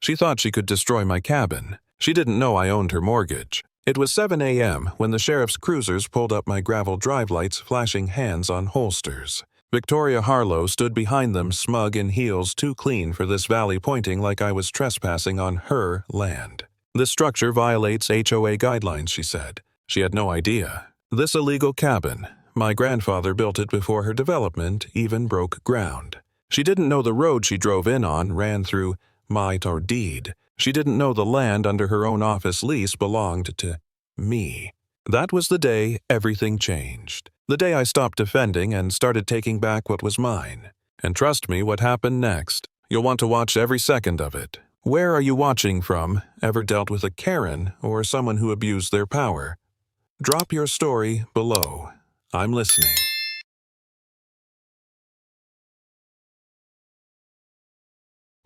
She thought she could destroy my cabin. She didn't know I owned her mortgage. It was 7 a.m. when the sheriff's cruisers pulled up my gravel drive lights, flashing hands on holsters. Victoria Harlow stood behind them, smug in heels too clean for this valley, pointing like I was trespassing on her land. "This structure violates HOA guidelines," she said. She had no idea. This illegal cabin, my grandfather built it before her development even broke ground. She didn't know the road she drove in on ran through might or deed. She didn't know the land under her own office lease belonged to me. That was the day everything changed. The day I stopped defending and started taking back what was mine. And trust me, what happened next, you'll want to watch every second of it. Where are you watching from? Ever dealt with a Karen or someone who abused their power? Drop your story below. I'm listening.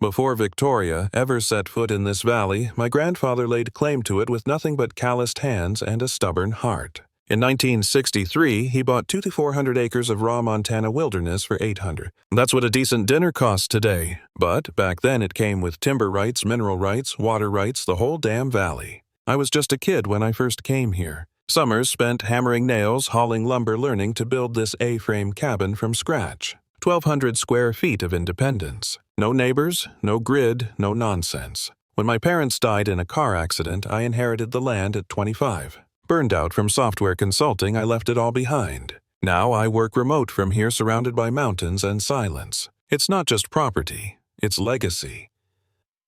Before Victoria ever set foot in this valley, my grandfather laid claim to it with nothing but calloused hands and a stubborn heart. In 1963, he bought 200 to 400 acres of raw Montana wilderness for $800. That's what a decent dinner costs today. But back then it came with timber rights, mineral rights, water rights, the whole damn valley. I was just a kid when I first came here. Summers spent hammering nails, hauling lumber, learning to build this A-frame cabin from scratch. 1,200 square feet of independence. No neighbors, no grid, no nonsense. When my parents died in a car accident, I inherited the land at 25. Burned out from software consulting, I left it all behind. Now I work remote from here, surrounded by mountains and silence. It's not just property, it's legacy.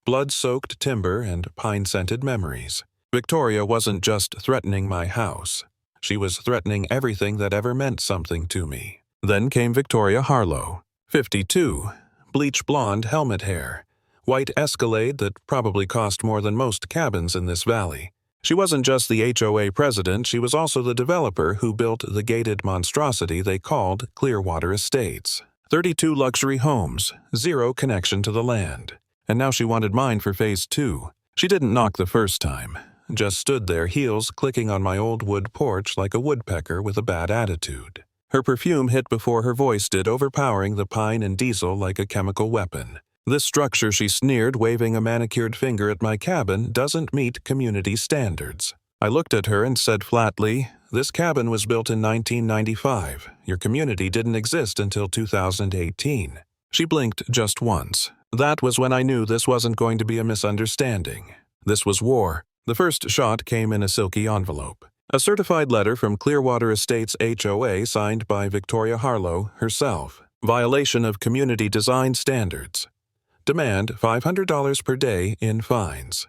Blood-soaked timber and pine-scented memories. Victoria wasn't just threatening my house. She was threatening everything that ever meant something to me. Then came Victoria Harlow, 52, bleach blonde helmet hair, white Escalade that probably cost more than most cabins in this valley. She wasn't just the HOA president, she was also the developer who built the gated monstrosity they called Clearwater Estates. 32 luxury homes, zero connection to the land. And now she wanted mine for phase 2. She didn't knock the first time, just stood there, heels clicking on my old wood porch like a woodpecker with a bad attitude. Her perfume hit before her voice did, overpowering the pine and diesel like a chemical weapon. "This structure," she sneered, waving a manicured finger at my cabin, "doesn't meet community standards." I looked at her and said flatly, "This cabin was built in 1995. Your community didn't exist until 2018. She blinked just once. That was when I knew this wasn't going to be a misunderstanding. This was war. The first shot came in a silky envelope. A certified letter from Clearwater Estates HOA signed by Victoria Harlow herself. Violation of community design standards. Demand $500 per day in fines.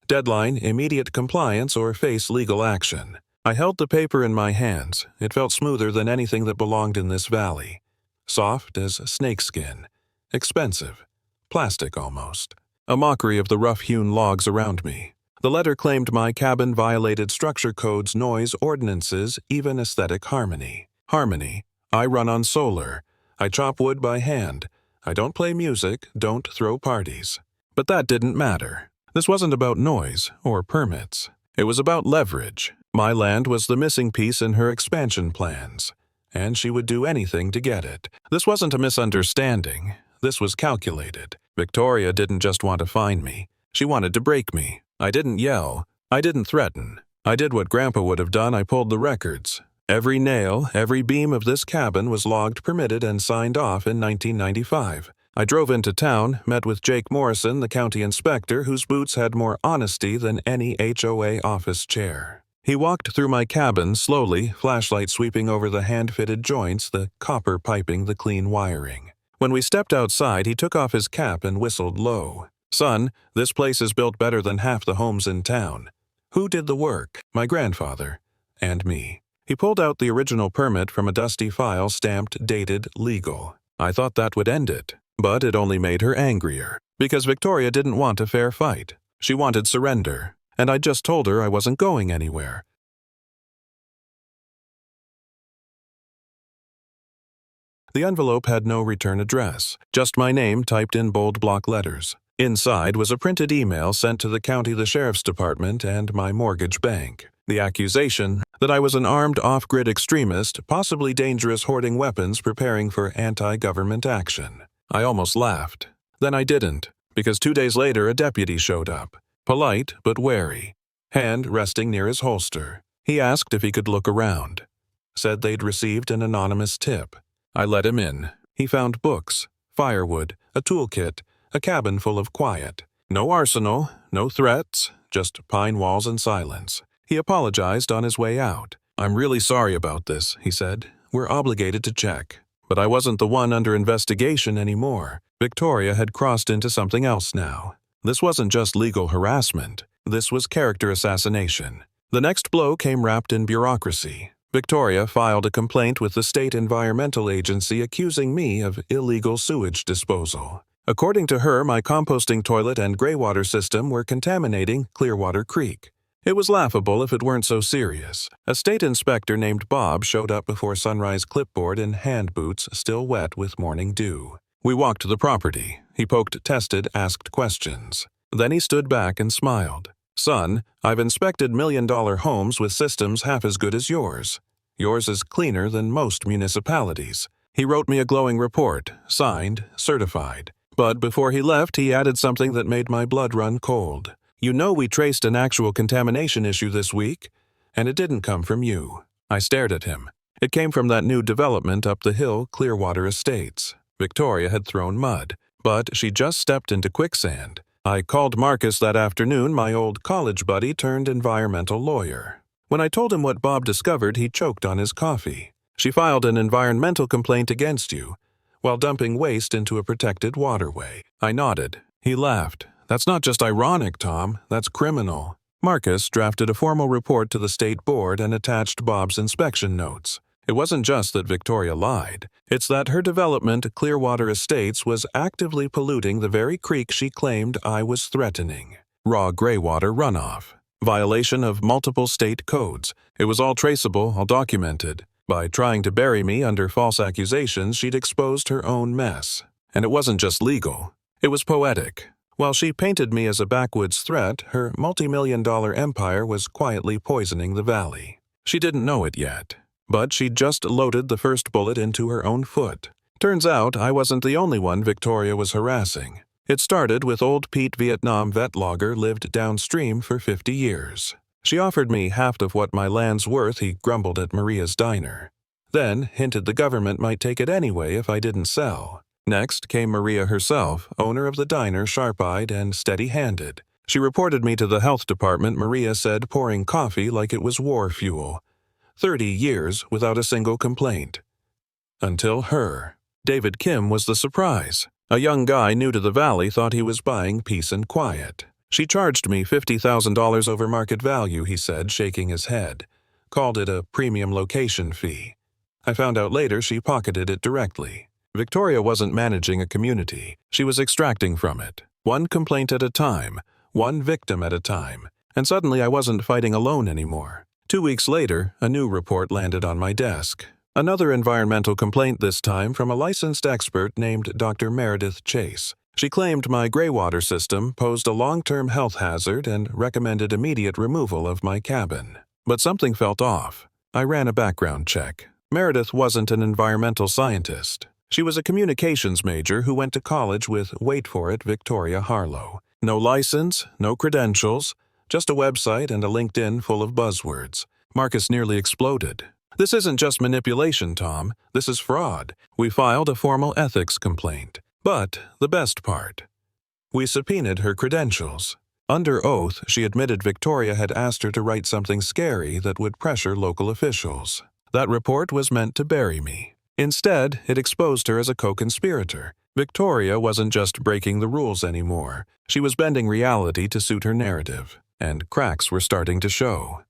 Deadline: immediate compliance or face legal action. I held the paper in my hands. It felt smoother than anything that belonged in this valley. Soft as snakeskin. Expensive. Plastic almost. A mockery of the rough-hewn logs around me. The letter claimed my cabin violated structure codes, noise ordinances, even aesthetic harmony. Harmony. I run on solar. I chop wood by hand. I don't play music, don't throw parties. But that didn't matter. This wasn't about noise or permits. It was about leverage. My land was the missing piece in her expansion plans, and she would do anything to get it. This wasn't a misunderstanding. This was calculated. Victoria didn't just want to find me. She wanted to break me. I didn't yell. I didn't threaten. I did what Grandpa would have done. I pulled the records. Every nail, every beam of this cabin was logged, permitted, and signed off in 1995. I drove into town, met with Jake Morrison, the county inspector, whose boots had more honesty than any HOA office chair. He walked through my cabin slowly, flashlight sweeping over the hand-fitted joints, the copper piping, the clean wiring. When we stepped outside, he took off his cap and whistled low. "Son, this place is built better than half the homes in town." Who did the work? My grandfather. And me. He pulled out the original permit from a dusty file stamped, dated, legal. I thought that would end it. But it only made her angrier. Because Victoria didn't want a fair fight. She wanted surrender. And I just told her I wasn't going anywhere. The envelope had no return address, just my name typed in bold block letters. Inside was a printed email sent to the county, the sheriff's department, and my mortgage bank. The accusation that I was an armed off-grid extremist, possibly dangerous, hoarding weapons, preparing for anti-government action. I almost laughed. Then I didn't. because 2 days later a deputy showed up, polite but wary, hand resting near his holster. He asked if he could look around. Said they'd received an anonymous tip. I let him in. He found books, firewood, a toolkit, a cabin full of quiet. No arsenal, no threats, just pine walls and silence. He apologized on his way out. "I'm really sorry about this," he said. "We're obligated to check." But I wasn't the one under investigation anymore. Victoria had crossed into something else now. This wasn't just legal harassment. This was character assassination. The next blow came wrapped in bureaucracy. Victoria filed a complaint with the state environmental agency accusing me of illegal sewage disposal. According to her, my composting toilet and graywater system were contaminating Clearwater Creek. It was laughable if it weren't so serious. A state inspector named Bob showed up before sunrise clipboard in hand boots still wet with morning dew. We walked the property. He poked, tested, asked questions. Then he stood back and smiled. "Son, I've inspected million-dollar homes with systems half as good as yours. Yours is cleaner than most municipalities." He wrote me a glowing report, signed, certified. But before he left, he added something that made my blood run cold. "You know we traced an actual contamination issue this week, and it didn't come from you." I stared at him. It came from that new development up the hill, Clearwater Estates. Victoria had thrown mud, but she just stepped into quicksand. I called Marcus that afternoon, my old college buddy turned environmental lawyer. When I told him what Bob discovered, he choked on his coffee. "She filed an environmental complaint against you while dumping waste into a protected waterway." I nodded. He laughed. "That's not just ironic, Tom. That's criminal." Marcus drafted a formal report to the state board and attached Bob's inspection notes. It wasn't just that Victoria lied. It's that her development, Clearwater Estates, was actively polluting the very creek she claimed I was threatening. Raw graywater runoff. Violation of multiple state codes. It was all traceable, all documented. By trying to bury me under false accusations, she'd exposed her own mess. And it wasn't just legal. It was poetic. While she painted me as a backwoods threat, her multi-million-dollar empire was quietly poisoning the valley. She didn't know it yet, but she'd just loaded the first bullet into her own foot. Turns out I wasn't the only one Victoria was harassing. It started with old Pete, Vietnam vet logger, lived downstream for 50 years. She offered me half of what my land's worth, he grumbled at Maria's diner. Then hinted the government might take it anyway if I didn't sell. Next came Maria herself, owner of the diner, sharp-eyed and steady-handed. She reported me to the health department, Maria said, pouring coffee like it was war fuel. 30 years without a single complaint. Until her. David Kim was the surprise. A young guy new to the valley thought he was buying peace and quiet. "She charged me $50,000 over market value," he said, shaking his head. Called it a premium location fee. I found out later she pocketed it directly. Victoria wasn't managing a community. She was extracting from it. One complaint at a time, one victim at a time. And suddenly I wasn't fighting alone anymore. 2 weeks later, a new report landed on my desk. Another environmental complaint, this time from a licensed expert named Dr. Meredith Chase. She claimed my graywater system posed a long-term health hazard and recommended immediate removal of my cabin. But something felt off. I ran a background check. Meredith wasn't an environmental scientist. She was a communications major who went to college with, wait for it, Victoria Harlow. No license, no credentials, just a website and a LinkedIn full of buzzwords. Marcus nearly exploded. "This isn't just manipulation, Tom. This is fraud." We filed a formal ethics complaint. But the best part. We subpoenaed her credentials. Under oath, she admitted Victoria had asked her to write something scary that would pressure local officials. That report was meant to bury me. Instead, it exposed her as a co-conspirator. Victoria wasn't just breaking the rules anymore. She was bending reality to suit her narrative, and cracks were starting to show.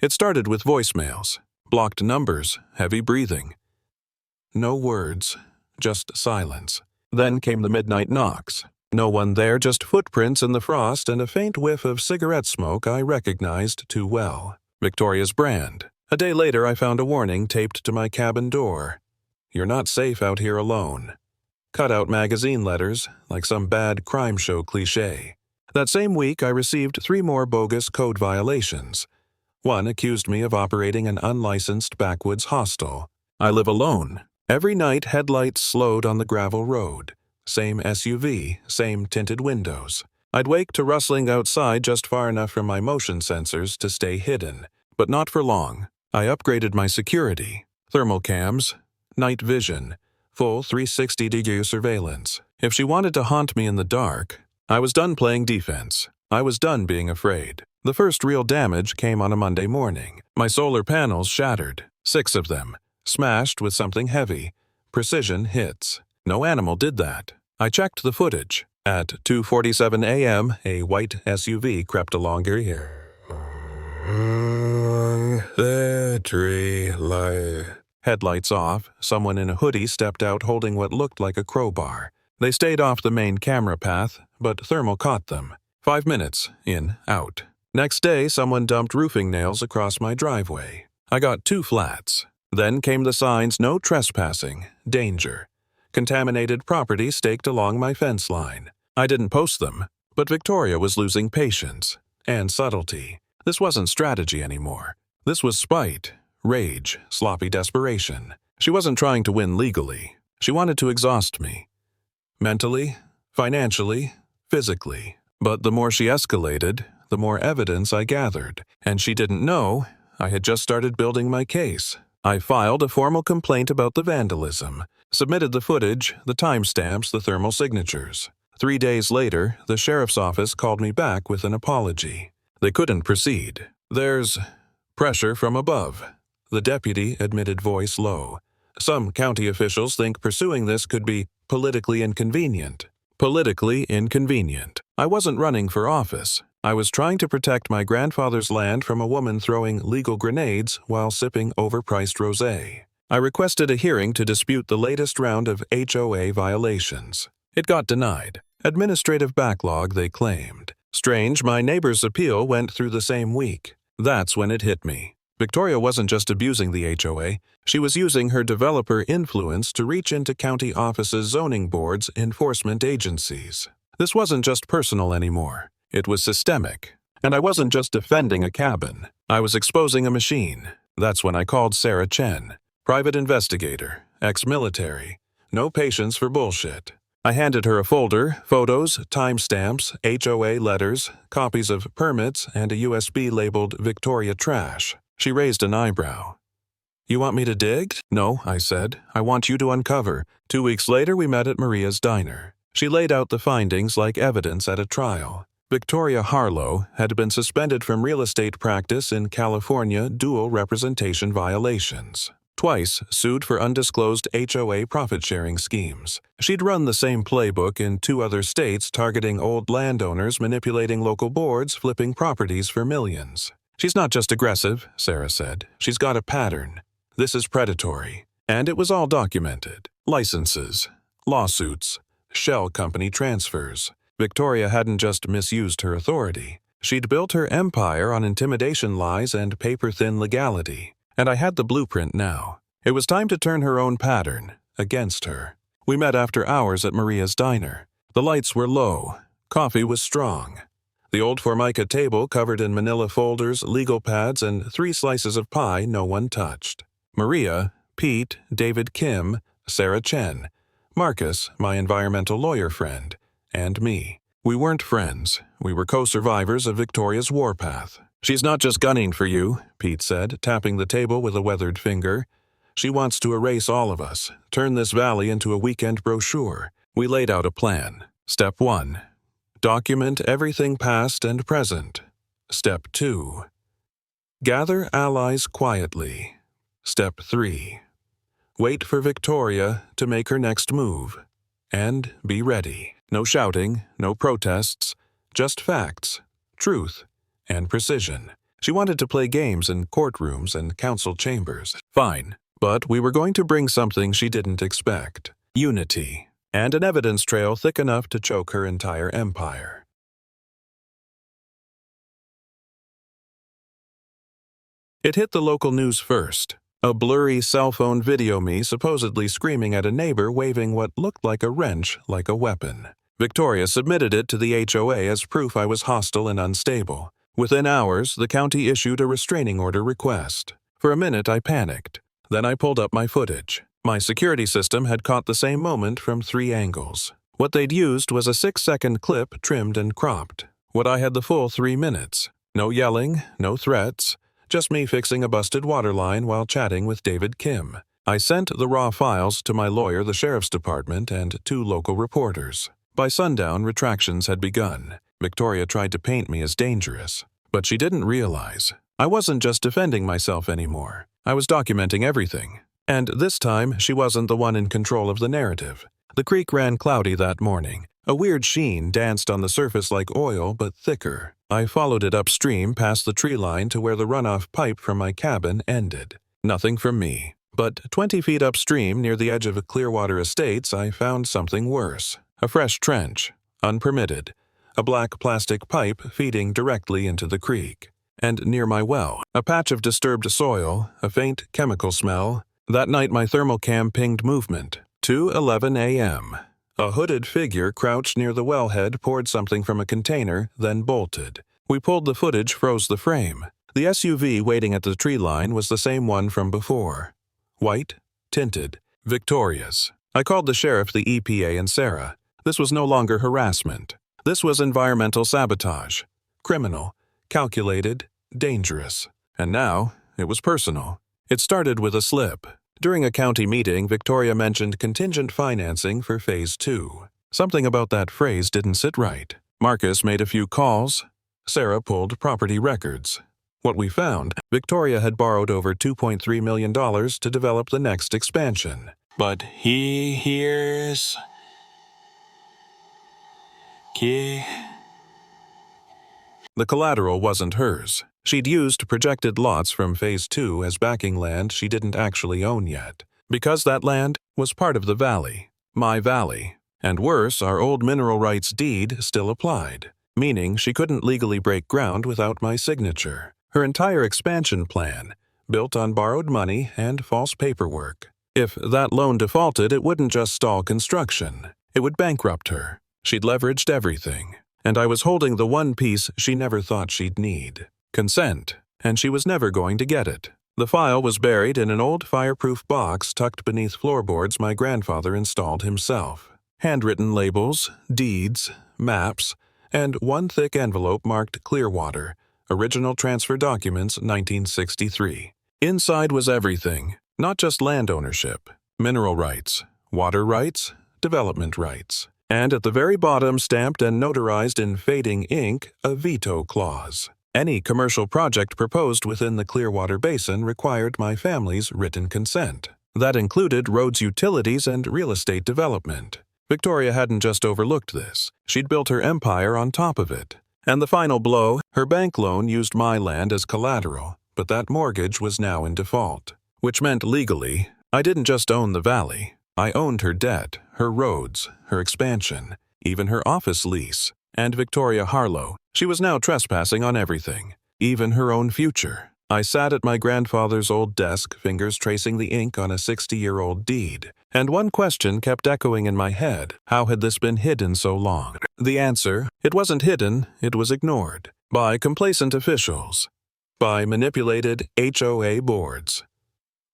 It started with voicemails, blocked numbers, heavy breathing. No words, just silence. Then came the midnight knocks. No one there, just footprints in the frost and a faint whiff of cigarette smoke I recognized too well. Victoria's brand. A day later, I found a warning taped to my cabin door. "You're not safe out here alone." Cut-out magazine letters, like some bad crime show cliché. That same week, I received 3 more bogus code violations. One accused me of operating an unlicensed backwoods hostel. I live alone. Every night, headlights slowed on the gravel road. Same SUV, same tinted windows. I'd wake to rustling outside just far enough from my motion sensors to stay hidden. But not for long. I upgraded my security. Thermal cams, night vision, full 360-degree surveillance. If she wanted to haunt me in the dark, I was done playing defense. I was done being afraid. The first real damage came on a Monday morning. My solar panels shattered, 6 of them, smashed with something heavy. Precision hits. No animal did that. I checked the footage. At 2:47 a.m., a white SUV crept along here. The tree line. Headlights off, someone in a hoodie stepped out holding what looked like a crowbar. They stayed off the main camera path, but thermal caught them. 5 minutes, in, out. Next day, someone dumped roofing nails across my driveway. I got 2 flats. Then came the signs, no trespassing, danger. Contaminated property staked along my fence line. I didn't post them, but Victoria was losing patience and subtlety. This wasn't strategy anymore. This was spite, rage, sloppy desperation. She wasn't trying to win legally. She wanted to exhaust me. Mentally, financially, physically. But the more she escalated, the more evidence I gathered. And she didn't know I had just started building my case. I filed a formal complaint about the vandalism, submitted the footage, the timestamps, the thermal signatures. 3 days later, the sheriff's office called me back with an apology. They couldn't proceed. There's pressure from above. The deputy admitted, voice low. Some county officials think pursuing this could be politically inconvenient. Politically inconvenient. I wasn't running for office. I was trying to protect my grandfather's land from a woman throwing legal grenades while sipping overpriced rosé. I requested a hearing to dispute the latest round of HOA violations. It got denied. Administrative backlog, they claimed. Strange, my neighbor's appeal went through the same week. That's when it hit me. Victoria wasn't just abusing the HOA. She was using her developer influence to reach into county offices, zoning boards, enforcement agencies. This wasn't just personal anymore. It was systemic. And I wasn't just defending a cabin. I was exposing a machine. That's when I called Sarah Chen. Private investigator, ex-military. No patience for bullshit. I handed her a folder, photos, timestamps, HOA letters, copies of permits, and a USB labeled Victoria Trash. She raised an eyebrow. You want me to dig? No, I said. I want you to uncover. 2 weeks later, we met at Maria's diner. She laid out the findings like evidence at a trial. Victoria Harlow had been suspended from real estate practice in California dual representation violations. Twice sued for undisclosed HOA profit-sharing schemes. She'd run the same playbook in 2 other states, targeting old landowners, manipulating local boards, flipping properties for millions. She's not just aggressive, Sarah said. She's got a pattern. This is predatory. And it was all documented. Licenses, lawsuits, shell company transfers. Victoria hadn't just misused her authority. She'd built her empire on intimidation lies and paper-thin legality. And I had the blueprint now. It was time to turn her own pattern against her. We met after hours at Maria's diner. The lights were low. Coffee was strong. The old Formica table covered in manila folders, legal pads, and 3 slices of pie no one touched. Maria, Pete, David Kim, Sarah Chen, Marcus, my environmental lawyer friend, and me. We weren't friends. We were co-survivors of Victoria's warpath. She's not just gunning for you, Pete said, tapping the table with a weathered finger. She wants to erase all of us, turn this valley into a weekend brochure. We laid out a plan. Step 1. Document everything past and present. Step 2. Gather allies quietly. Step 3. Wait for Victoria to make her next move. And be ready. No shouting, no protests, just facts, truth, and precision. She wanted to play games in courtrooms and council chambers. Fine, but we were going to bring something she didn't expect. Unity, and an evidence trail thick enough to choke her entire empire. It hit the local news first. A blurry cell phone video me supposedly screaming at a neighbor waving what looked like a wrench like a weapon. Victoria submitted it to the HOA as proof I was hostile and unstable. Within hours, the county issued a restraining order request. For a minute, I panicked. Then I pulled up my footage. My security system had caught the same moment from 3 angles. What they'd used was a 6-second clip trimmed and cropped. What I had the full 3 minutes. No yelling, no threats, just me fixing a busted water line while chatting with David Kim. I sent the raw files to my lawyer, the sheriff's department, and 2 local reporters. By sundown, retractions had begun. Victoria tried to paint me as dangerous. But she didn't realize. I wasn't just defending myself anymore. I was documenting everything. And this time, she wasn't the one in control of the narrative. The creek ran cloudy that morning. A weird sheen danced on the surface like oil, but thicker. I followed it upstream past the tree line to where the runoff pipe from my cabin ended. Nothing from me. But 20 feet upstream, near the edge of Clearwater Estates, I found something worse. A fresh trench. Unpermitted. A black plastic pipe feeding directly into the creek. And near my well, a patch of disturbed soil, a faint chemical smell. That night my thermal cam pinged movement. 2:11 a.m. A hooded figure crouched near the wellhead poured something from a container, then bolted. We pulled the footage, froze the frame. The SUV waiting at the tree line was the same one from before. White, tinted, Victoria's. I called the sheriff, the EPA, and Sarah. This was no longer harassment. This was environmental sabotage. Criminal, calculated, dangerous. And now, it was personal. It started with a slip. During a county meeting, Victoria mentioned contingent financing for Phase 2. Something about that phrase didn't sit right. Marcus made a few calls. Sarah pulled property records. What we found, Victoria had borrowed over $2.3 million to develop the next expansion. But here's... The collateral wasn't hers. She'd used projected lots from Phase 2 as backing land she didn't actually own yet, because that land was part of the valley, my valley. And worse, our old mineral rights deed still applied, meaning she couldn't legally break ground without my signature. Her entire expansion plan, built on borrowed money and false paperwork. If that loan defaulted, it wouldn't just stall construction. It would bankrupt her. She'd leveraged everything. And I was holding the one piece she never thought she'd need. Consent, and she was never going to get it. The file was buried in an old fireproof box tucked beneath floorboards my grandfather installed himself. Handwritten labels, deeds, maps, and one thick envelope marked Clearwater, original transfer documents 1963. Inside was everything, not just land ownership, mineral rights, water rights, development rights. And at the very bottom, stamped and notarized in fading ink, a veto clause. Any commercial project proposed within the Clearwater Basin required my family's written consent. That included roads, utilities, and real estate development. Victoria hadn't just overlooked this. She'd built her empire on top of it. And the final blow, her bank loan used my land as collateral, but that mortgage was now in default. Which meant legally, I didn't just own the valley. I owned her debt, her roads, her expansion, even her office lease. And Victoria Harlow, she was now trespassing on everything, even her own future. I sat at my grandfather's old desk, fingers tracing the ink on a 60-year-old deed. And one question kept echoing in my head. How had this been hidden so long? The answer, it wasn't hidden, it was ignored. By complacent officials. By manipulated HOA boards.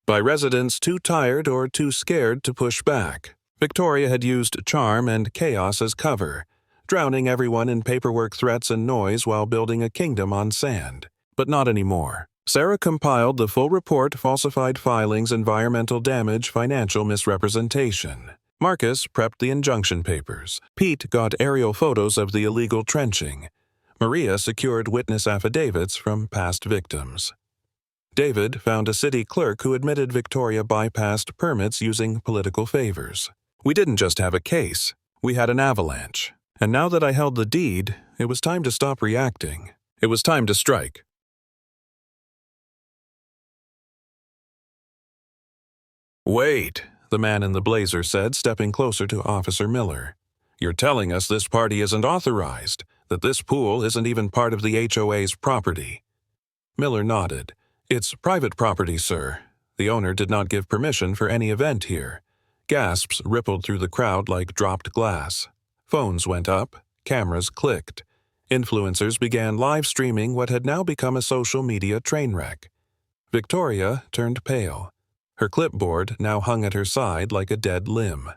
By residents too tired or too scared to push back. Victoria had used charm and chaos as cover, drowning everyone in paperwork, threats, and noise while building a kingdom on sand. But not anymore. Sarah compiled the full report: falsified filings, environmental damage, financial misrepresentation. Marcus prepped the injunction papers. Pete got aerial photos of the illegal trenching. Maria secured witness affidavits from past victims. David found a city clerk who admitted Victoria bypassed permits using political favors. We didn't just have a case, we had an avalanche. And now that I held the deed, it was time to stop reacting. It was time to strike. "Wait," the man in the blazer said, stepping closer to Officer Miller. "You're telling us this party isn't authorized, that this pool isn't even part of the HOA's property." Miller nodded. "It's private property, sir. The owner did not give permission for any event here." Gasps rippled through the crowd like dropped glass. Phones went up, cameras clicked. Influencers began live streaming what had now become a social media train wreck. Victoria turned pale. Her clipboard now hung at her side like a dead limb.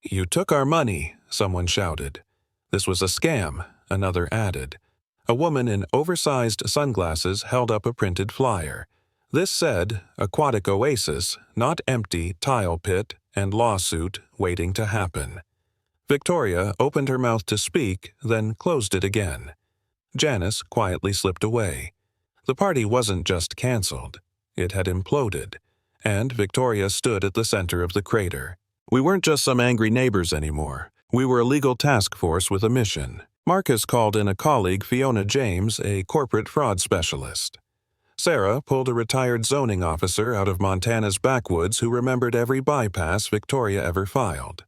"You took our money," someone shouted. "This was a scam," another added. A woman in oversized sunglasses held up a printed flyer. This said, "Aquatic oasis, not empty tile pit and lawsuit waiting to happen." Victoria opened her mouth to speak, then closed it again. Janice quietly slipped away. The party wasn't just canceled. It had imploded, and Victoria stood at the center of the crater. We weren't just some angry neighbors anymore. We were a legal task force with a mission. Marcus called in a colleague, Fiona James, a corporate fraud specialist. Sarah pulled a retired zoning officer out of Montana's backwoods who remembered every bypass Victoria ever filed.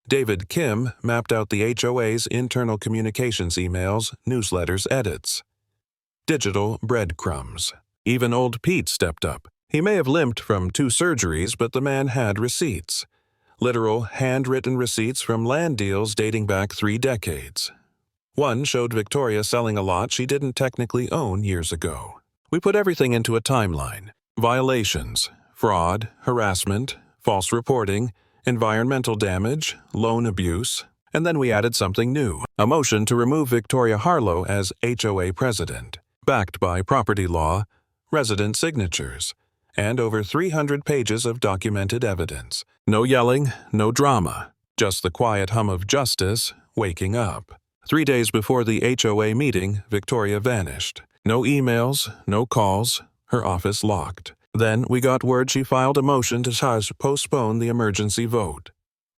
David Kim mapped out the HOA's internal communications emails, newsletters, edits. Digital breadcrumbs. Even old Pete stepped up. He may have limped from 2 surgeries, but the man had receipts. Literal, handwritten receipts from land deals dating back 3 decades. One showed Victoria selling a lot she didn't technically own years ago. We put everything into a timeline. Violations, fraud, harassment, false reporting, environmental damage, loan abuse, and then we added something new, a motion to remove Victoria Harlow as HOA president, backed by property law, resident signatures, and over 300 pages of documented evidence. No yelling, no drama, just the quiet hum of justice waking up. 3 days before the HOA meeting, Victoria vanished. No emails, no calls, her office locked. Then we got word she filed a motion to postpone the emergency vote.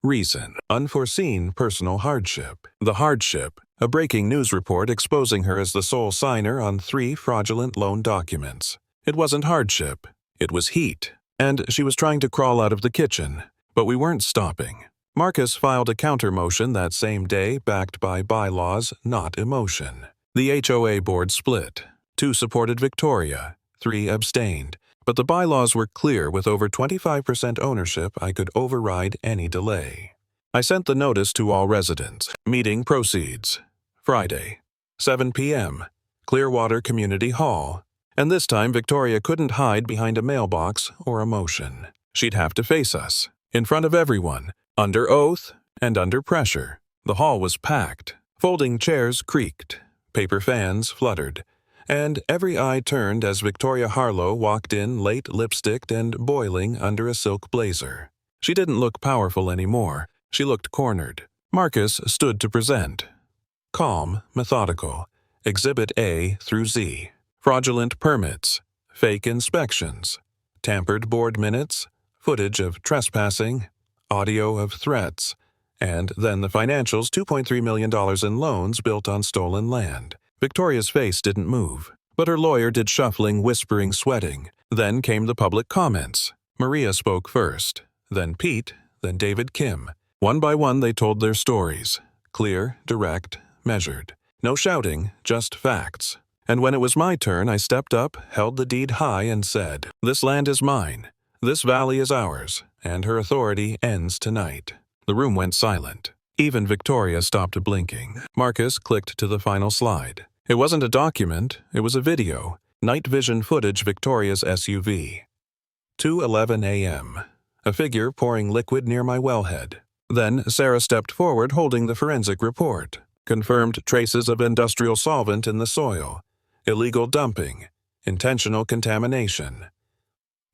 Reason: unforeseen personal hardship. The hardship: a breaking news report exposing her as the sole signer on 3 fraudulent loan documents. It wasn't hardship, it was heat. And she was trying to crawl out of the kitchen. But we weren't stopping. Marcus filed a counter-motion that same day backed by bylaws, not emotion. The HOA board split. 2 supported Victoria, 3 abstained. But the bylaws were clear. With over 25% ownership, I could override any delay. I sent the notice to all residents. Meeting proceeds. Friday, 7 p.m., Clearwater Community Hall. And this time Victoria couldn't hide behind a mailbox or a motion. She'd have to face us, in front of everyone, under oath and under pressure. The hall was packed. Folding chairs creaked. Paper fans fluttered. And every eye turned as Victoria Harlow walked in, late lipsticked and boiling under a silk blazer. She didn't look powerful anymore. She looked cornered. Marcus stood to present. Calm, methodical. Exhibit A through Z. Fraudulent permits. Fake inspections. Tampered board minutes. Footage of trespassing. Audio of threats. And then the financials: $2.3 million in loans built on stolen land. Victoria's face didn't move, but her lawyer did shuffling, whispering, sweating. Then came the public comments. Maria spoke first, then Pete, then David Kim. One by one they told their stories. Clear, direct, measured. No shouting, just facts. And when it was my turn, I stepped up, held the deed high, and said, "This land is mine. This valley is ours, and her authority ends tonight." The room went silent. Even Victoria stopped blinking. Marcus clicked to the final slide. It wasn't a document, it was a video. Night vision footage: Victoria's SUV. 2:11 a.m. A figure pouring liquid near my wellhead. Then Sarah stepped forward holding the forensic report. Confirmed traces of industrial solvent in the soil. Illegal dumping. Intentional contamination.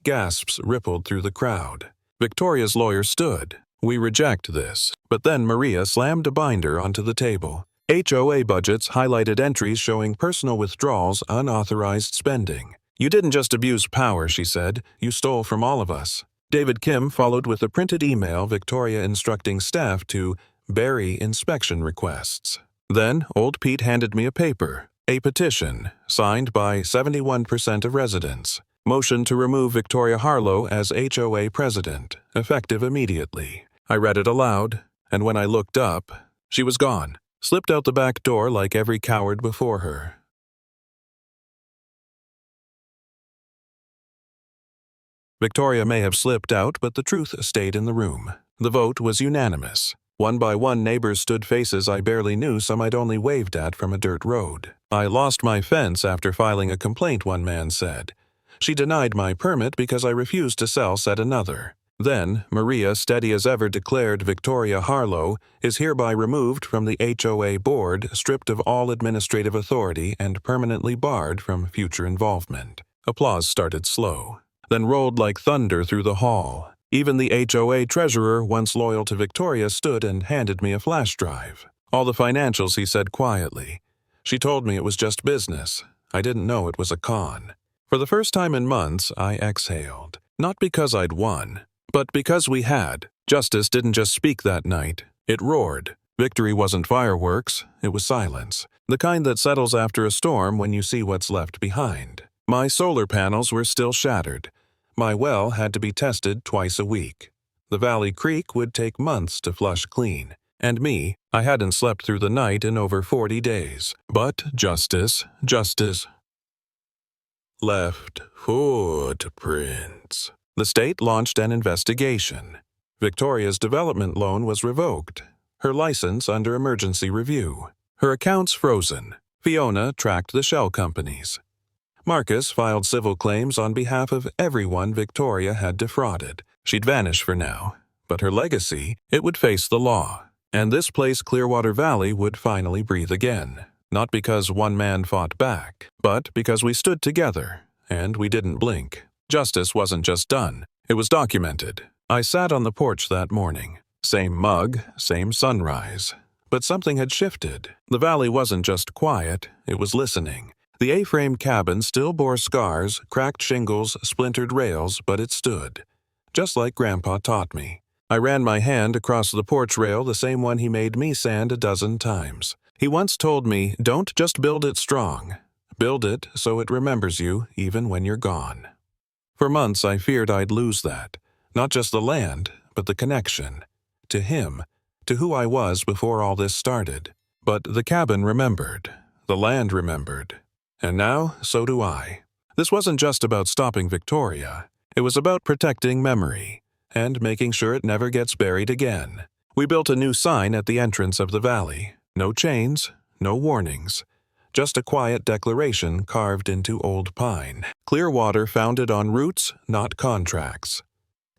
Gasps rippled through the crowd. Victoria's lawyer stood. "We reject this." But then Maria slammed a binder onto the table. HOA budgets highlighted entries showing personal withdrawals, unauthorized spending. "You didn't just abuse power," she said. "You stole from all of us." David Kim followed with a printed email, Victoria instructing staff to bury inspection requests. Then old Pete handed me a paper, a petition, signed by 71% of residents. Motion to remove Victoria Harlow as HOA president, effective immediately. I read it aloud, and when I looked up, she was gone, slipped out the back door like every coward before her. Victoria may have slipped out, but the truth stayed in the room. The vote was unanimous. One by one, neighbors stood, faces I barely knew, some I'd only waved at from a dirt road. "I lost my fence after filing a complaint," one man said. She denied my permit because I refused to sell, said another. Then, Maria, steady as ever, declared Victoria Harlow is hereby removed from the HOA board, stripped of all administrative authority, and permanently barred from future involvement. Applause started slow, then rolled like thunder through the hall. Even the HOA treasurer, once loyal to Victoria, stood and handed me a flash drive. All the financials, he said quietly. She told me it was just business. I didn't know it was a con. For the first time in months, I exhaled. Not because I'd won, but because we had. Justice didn't just speak that night. It roared. Victory wasn't fireworks, it was silence. The kind that settles after a storm when you see what's left behind. My solar panels were still shattered. My well had to be tested twice a week. The Valley Creek would take months to flush clean. And me, I hadn't slept through the night in over 40 days. But justice. Left footprints. The state launched an investigation. Victoria's development loan was revoked. Her license under emergency review. Her accounts frozen. Fiona tracked the shell companies. Marcus filed civil claims on behalf of everyone Victoria had defrauded. She'd vanish for now, but her legacy, it would face the law. And this place, Clearwater Valley, would finally breathe again. Not because one man fought back, but because we stood together, and we didn't blink. Justice wasn't just done, it was documented. I sat on the porch that morning. Same mug, same sunrise. But something had shifted. The valley wasn't just quiet, it was listening. The A-frame cabin still bore scars, cracked shingles, splintered rails, but it stood. Just like Grandpa taught me. I ran my hand across the porch rail, the same one he made me sand a dozen times. He once told me, don't just build it strong. Build it so it remembers you even when you're gone. For months I feared I'd lose that. Not just the land, but the connection. To him, to who I was before all this started. But the cabin remembered. The land remembered. And now, so do I. This wasn't just about stopping Victoria. It was about protecting memory. And making sure it never gets buried again. We built a new sign at the entrance of the valley. No chains, no warnings. Just a quiet declaration carved into old pine. Clearwater founded on roots, not contracts.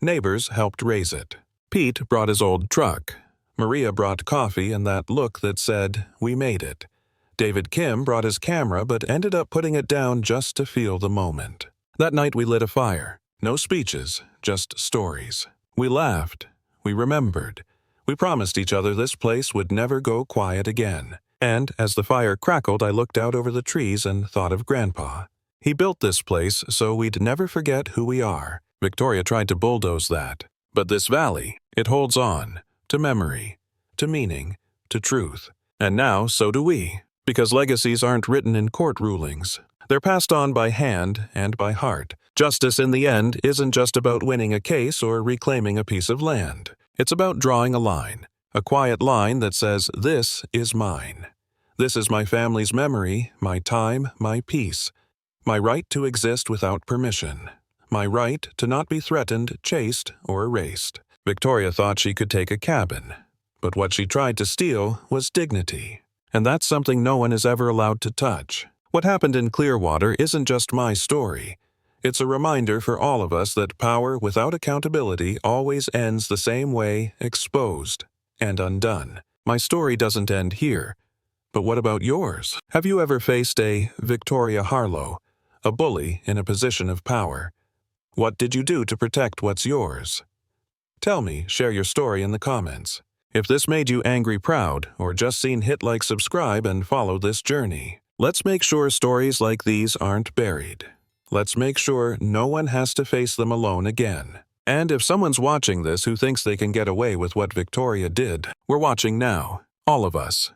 Neighbors helped raise it. Pete brought his old truck. Maria brought coffee and that look that said, we made it. David Kim brought his camera but ended up putting it down just to feel the moment. That night we lit a fire. No speeches, just stories. We laughed. We remembered. We promised each other this place would never go quiet again. And as the fire crackled, I looked out over the trees and thought of Grandpa. He built this place so we'd never forget who we are. Victoria tried to bulldoze that. But this valley, it holds on. To memory. To meaning. To truth. And now, so do we. Because legacies aren't written in court rulings. They're passed on by hand and by heart. Justice in the end isn't just about winning a case or reclaiming a piece of land. It's about drawing a line. A quiet line that says, this is mine. This is my family's memory, my time, my peace. My right to exist without permission. My right to not be threatened, chased, or erased. Victoria thought she could take a cabin. But what she tried to steal was dignity. And that's something no one is ever allowed to touch. What happened in Clearwater isn't just my story. It's a reminder for all of us that power without accountability always ends the same way, exposed and undone. My story doesn't end here. But what about yours? Have you ever faced a Victoria Harlow, a bully in a position of power? What did you do to protect what's yours? Tell me, share your story in the comments. If this made you angry proud, or just seen hit like, subscribe, and follow this journey. Let's make sure stories like these aren't buried. Let's make sure no one has to face them alone again. And if someone's watching this who thinks they can get away with what Victoria did, we're watching now. All of us.